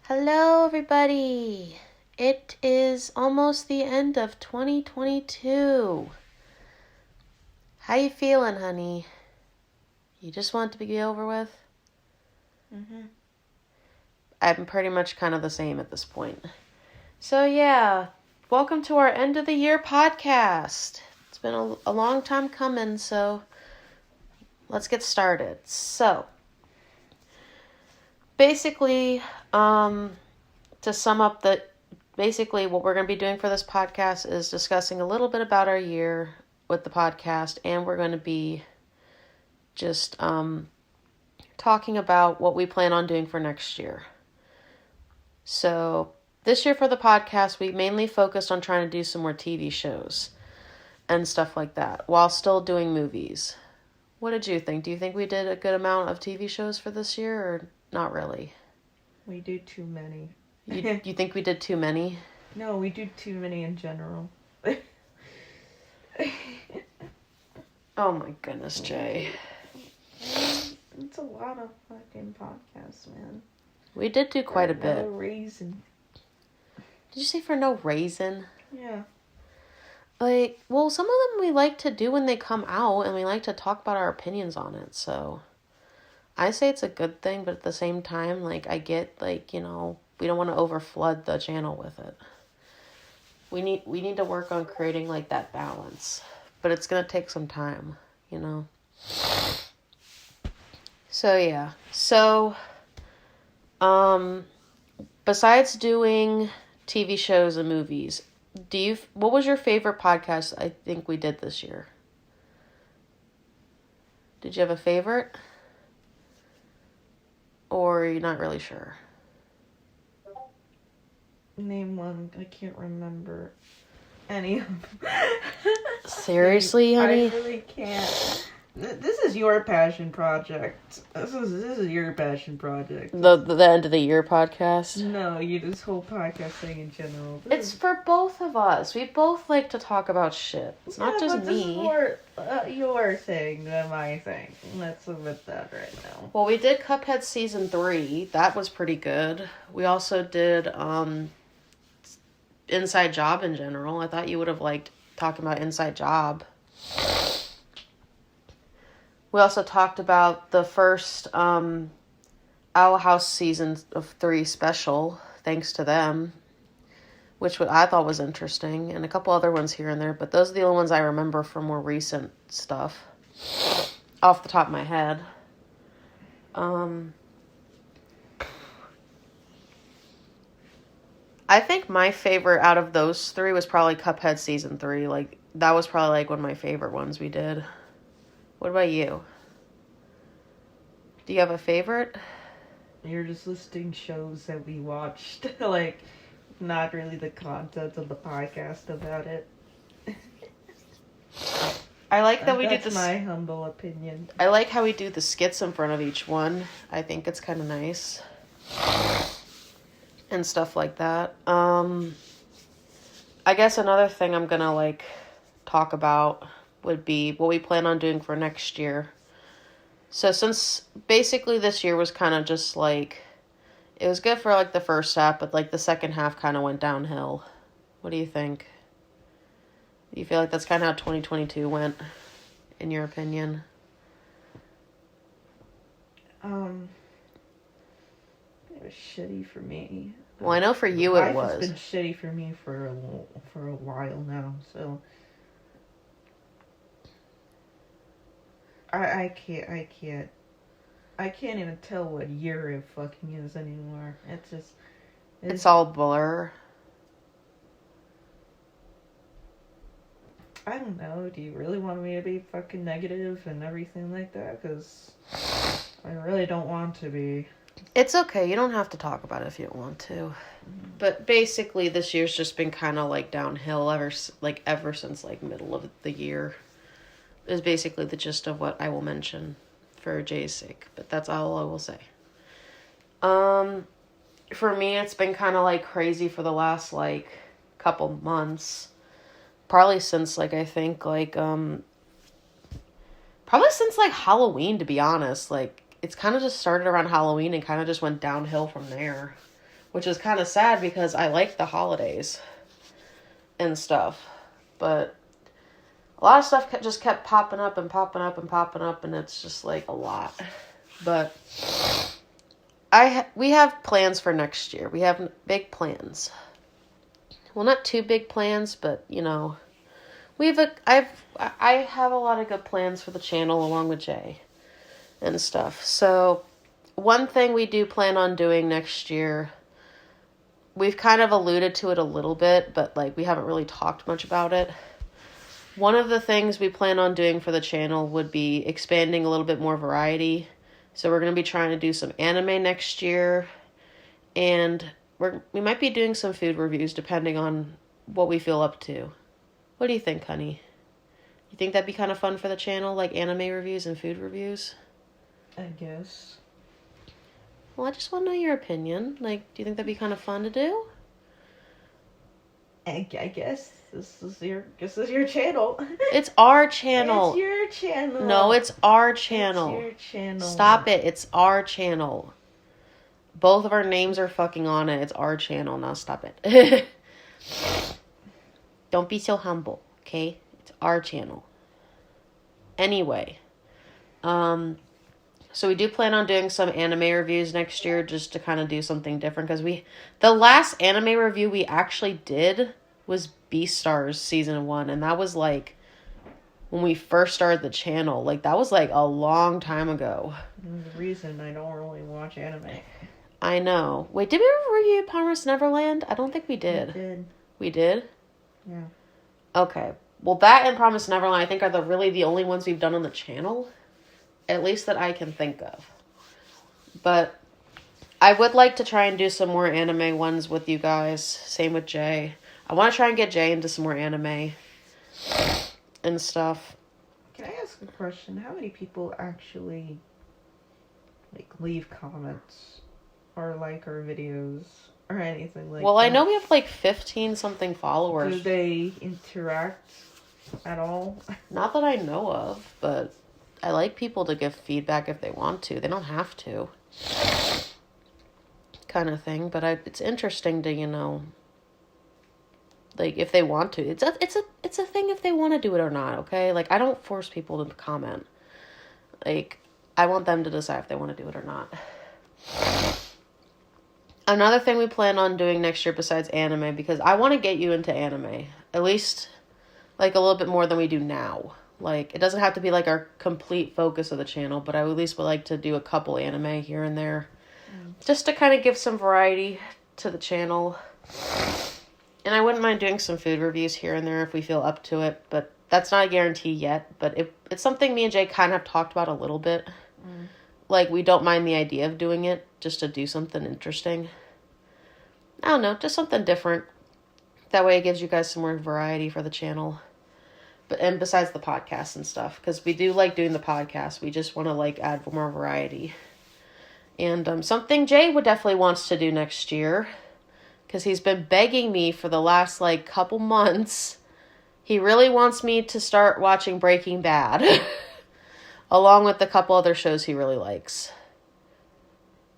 Hello, everybody. It is almost the end of 2022. How you feeling, honey? You just want it to be over with? I'm pretty much kind of the same at this point. So, yeah, welcome to our end of the year podcast. It's been a long time coming, so let's get started. So, basically, to sum up basically what we're going to be doing for this podcast is discussing a little bit about our year with the podcast, and we're going to be just talking about what we plan on doing for next year. So this year for the podcast, we mainly focused on trying to do some more TV shows and stuff like that while still doing movies. What did you think? Do you think we did a good amount of TV shows for this year or not really? We do too many. You think we did too many? No, we do too many in general. Oh my goodness, Jay. It's a lot of fucking podcasts, man. We did do quite a bit. For no reason. Did you say for no reason? Yeah. Well, some of them we like to do when they come out, and we like to talk about our opinions on it, so I say it's a good thing, but at the same time, I get, we don't want to overflood the channel with it. We need to work on creating, that balance, but it's going to take some time, So, yeah. So, besides doing TV shows and movies, what was your favorite podcast I think we did this year? Did you have a favorite? Or are you not really sure? Name one. I can't remember any of them. Seriously, honey? I really can't. This is your passion project. This is your passion project. The end of the year podcast? No, this whole podcast thing in general. It's for both of us. We both like to talk about shit. It's not just me. This is more your thing than my thing. Let's admit that right now. Well, we did Cuphead Season 3. That was pretty good. We also did Inside Job in general. I thought you would have liked talking about Inside Job. We also talked about the first Owl House Season of 3 special, thanks to them, which I thought was interesting, and a couple other ones here and there, but those are the only ones I remember from more recent stuff, off the top of my head. I think my favorite out of those 3 was probably Cuphead Season 3. That was probably, one of my favorite ones we did. What about you? Do you have a favorite? You're just listing shows that we watched. Not really the content of the podcast about it. I like that we do this. this. That's my humble opinion. I like how we do the skits in front of each one. I think it's kind of nice. And stuff like that. I guess another thing I'm gonna, talk about would be what we plan on doing for next year. So since basically this year was kind of just it was good for the first half, but the second half kind of went downhill. What do you think? Do you feel like that's kind of how 2022 went, in your opinion? It was shitty for me. Well, I know for you it was. It's been shitty for me for a while now, so I can't even tell what year it fucking is anymore. It's all blur. I don't know. Do you really want me to be fucking negative and everything like that? Because I really don't want to be. It's okay. You don't have to talk about it if you don't want to. But basically, this year's just been kind of downhill ever since middle of the year. Is basically the gist of what I will mention for Jay's sake, but that's all I will say. For me, it's been kind of crazy for the last couple months, probably since I think probably since Halloween, to be honest. It's kind of just started around Halloween and kind of just went downhill from there. which is kind of sad because I like the holidays and stuff. But a lot of stuff just kept popping up, and it's just like a lot. But we have plans for next year. We have big plans. Well, not too big plans, but you know, I have a lot of good plans for the channel along with Jay and stuff. So one thing we do plan on doing next year, we've kind of alluded to it a little bit, but like we haven't really talked much about it. One of the things we plan on doing for the channel would be expanding a little bit more variety. So we're going to be trying to do some anime next year, and we might be doing some food reviews depending on what we feel up to. What do you think, honey? You think that'd be kind of fun for the channel, like anime reviews and food reviews? I guess. Well, I just want to know your opinion. Like, do you think that'd be kind of fun to do? I guess this is your channel. It's our channel. It's your channel. No, it's our channel. It's your channel. Stop it. It's our channel. Both of our names are fucking on it. It's our channel. Now stop it. Don't be so humble, okay? It's our channel. Anyway, so we do plan on doing some anime reviews next year just to kind of do something different, because the last anime review we actually did was Beastars Season 1, and that was like when we first started the channel. Like, that was like a long time ago. The reason I don't really watch anime. I know. Wait, did we ever review Promised Neverland? I don't think we did. We did. We did? Yeah. Okay. Well, that and Promised Neverland, I think, are really the only ones we've done on the channel. At least that I can think of. But I would like to try and do some more anime ones with you guys. Same with Jay. I want to try and get Jay into some more anime and stuff. Can I ask a question? How many people actually leave comments or like our videos or anything like that? Well, I know we have 15 something followers. Do they interact at all? Not that I know of, but I like people to give feedback if they want to. They don't have to. Kind of thing. But it's interesting to, if they want to. It's a thing if they want to do it or not, okay? I don't force people to comment. I want them to decide if they want to do it or not. Another thing we plan on doing next year besides anime, because I want to get you into anime. At least, a little bit more than we do now. It doesn't have to be, our complete focus of the channel, but I at least would like to do a couple anime here and there. Just to kind of give some variety to the channel. And I wouldn't mind doing some food reviews here and there if we feel up to it, but that's not a guarantee yet. But it's something me and Jay kind of have talked about a little bit. We don't mind the idea of doing it, just to do something interesting. I don't know, just something different. That way it gives you guys some more variety for the channel. And besides the podcast and stuff, because we do like doing the podcast. We just want to add more variety. And something Jay would definitely wants to do next year, because he's been begging me for the last couple months. He really wants me to start watching Breaking Bad. Along with a couple other shows he really likes.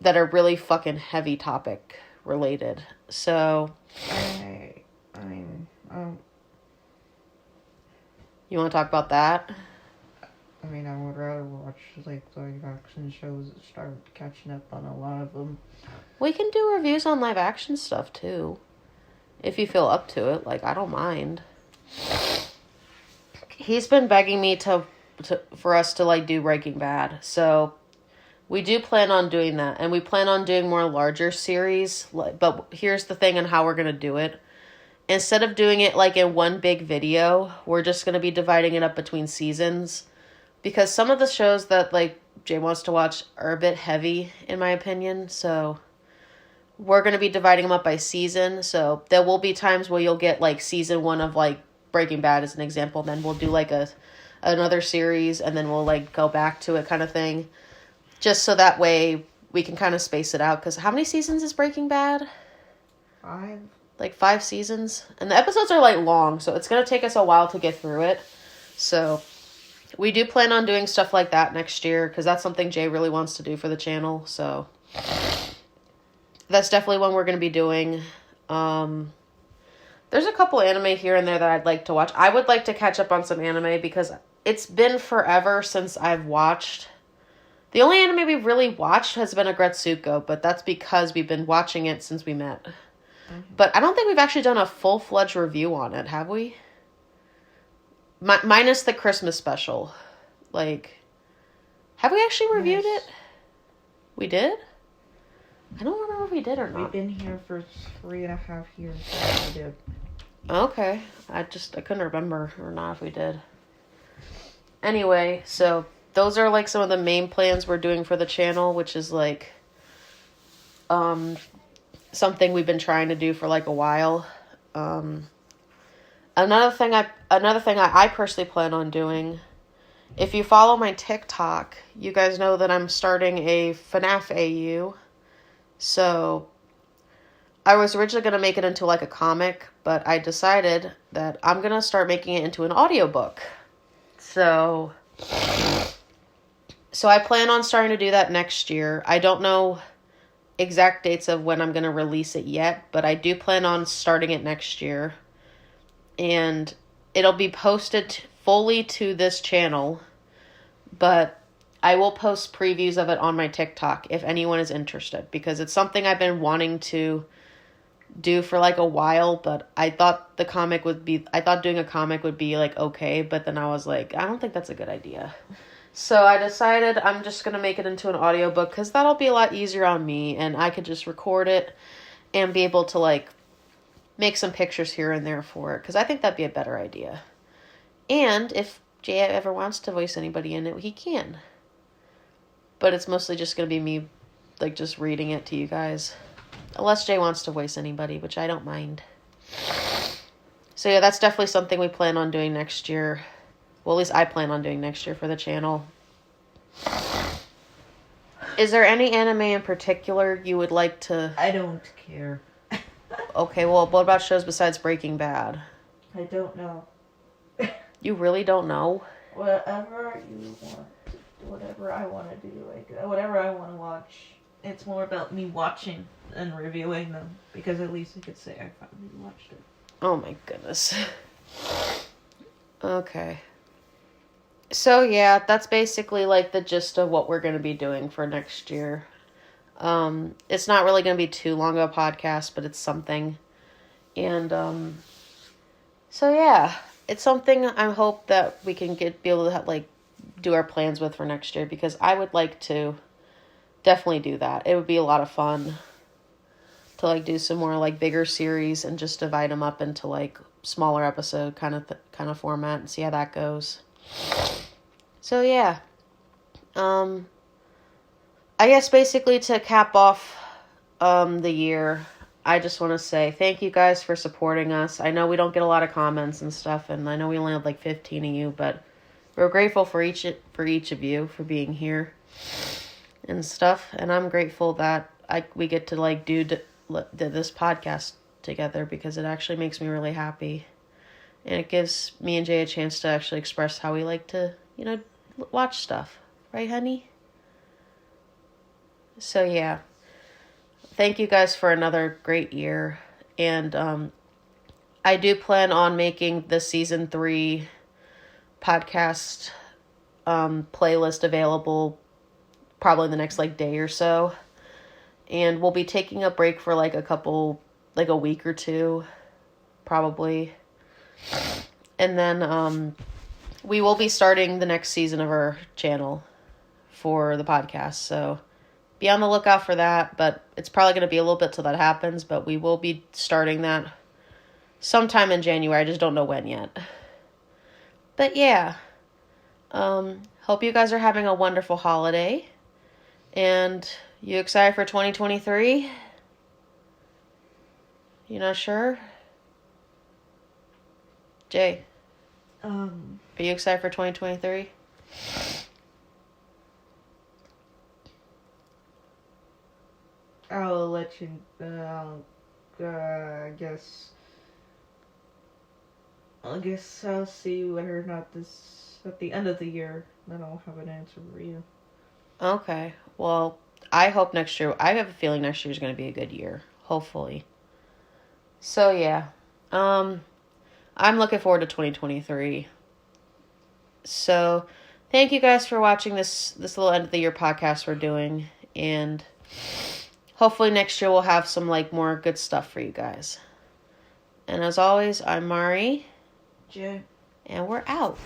That are really fucking heavy topic related. So. You want to talk about that? I would rather watch live action shows and start catching up on a lot of them. We can do reviews on live action stuff too. If you feel up to it. I don't mind. He's been begging me for us to do Breaking Bad. So we do plan on doing that. And we plan on doing more larger series. But here's the thing on how we're going to do it. Instead of doing it in one big video, we're just going to be dividing it up between seasons. Because some of the shows that Jay wants to watch are a bit heavy, in my opinion. So we're going to be dividing them up by season. So there will be times where you'll get season 1 of Breaking Bad as an example. Then we'll do another series, and then we'll go back to it kind of thing. Just so that way we can kind of space it out. Because how many seasons is Breaking Bad? 5. 5 seasons. And the episodes are long, so it's going to take us a while to get through it. So we do plan on doing stuff like that next year, because that's something Jay really wants to do for the channel. So that's definitely one we're going to be doing. There's a couple anime here and there that I'd like to watch. I would like to catch up on some anime because it's been forever since I've watched. The only anime we've really watched has been Agretsuko, but that's because we've been watching it since we met. But I don't think we've actually done a full-fledged review on it, have we? Minus the Christmas special. Like, have we actually reviewed it? We did? I don't remember if we did or not. We've been here for 3.5 years. So we did. Okay. I couldn't remember or not if we did. Anyway, so those are like some of the main plans we're doing for the channel, which is like something we've been trying to do for like a while. Another thing I personally plan on doing, if you follow my TikTok, you guys know that I'm starting a FNAF AU. So I was originally going to make it into like a comic, but I decided that I'm going to start making it into an audiobook. So I plan on starting to do that next year. I don't know exact dates of when I'm going to release it yet, but I do plan on starting it next year. And it'll be posted fully to this channel, but I will post previews of it on my TikTok if anyone is interested, because it's something I've been wanting to do for like a while, but I thought doing a comic would be like okay, but then I was like, I don't think that's a good idea. So I decided I'm just going to make it into an audiobook because that'll be a lot easier on me, and I could just record it and be able to like make some pictures here and there for it, because I think that'd be a better idea. And if Jay ever wants to voice anybody in it, he can. But it's mostly just going to be me like just reading it to you guys. Unless Jay wants to voice anybody, which I don't mind. So yeah, that's definitely something we plan on doing next year. Well, at least I plan on doing next year for the channel. Is there any anime in particular you would like to... I don't care. Okay, well, what about shows besides Breaking Bad? I don't know. You really don't know? Whatever you want. Whatever I want to do. Like, whatever I want to watch. It's more about me watching and reviewing them. Because at least I could say I finally watched it. Oh my goodness. Okay. So yeah, that's basically like the gist of what we're going to be doing for next year. It's not really going to be too long of a podcast, but it's something. And so yeah, it's something I hope that we can be able to like do our plans with for next year, because I would like to definitely do that. It would be a lot of fun to like do some more like bigger series and just divide them up into like smaller episode kind of format and see how that goes. So yeah, I guess basically to cap off the year, I just want to say thank you guys for supporting us. I know we don't get a lot of comments and stuff, and I know we only have like 15 of you, but we're grateful for each of you for being here and stuff. And I'm grateful that we get to like do this podcast together, because it actually makes me really happy, and it gives me and Jay a chance to actually express how we like to, watch stuff, right, honey? So yeah, thank you guys for another great year, and I do plan on making the season 3 podcast playlist available probably the next like day or so, and we'll be taking a break for like a week or two probably, and then we will be starting the next season of our channel for the podcast, so be on the lookout for that. But it's probably going to be a little bit till that happens, but we will be starting that sometime in January. I just don't know when yet. But yeah, hope you guys are having a wonderful holiday, and you excited for 2023? You not sure? Jay? Are you excited for 2023? I'll let you, I guess I'll see whether or not at the end of the year, then I'll have an answer for you. Okay, well, I hope next year, I have a feeling next year is going to be a good year. Hopefully. So, yeah. I'm looking forward to 2023. So, thank you guys for watching this little end of the year podcast we're doing. And hopefully next year we'll have some, like, more good stuff for you guys. And as always, I'm Mari. Jay. And we're out.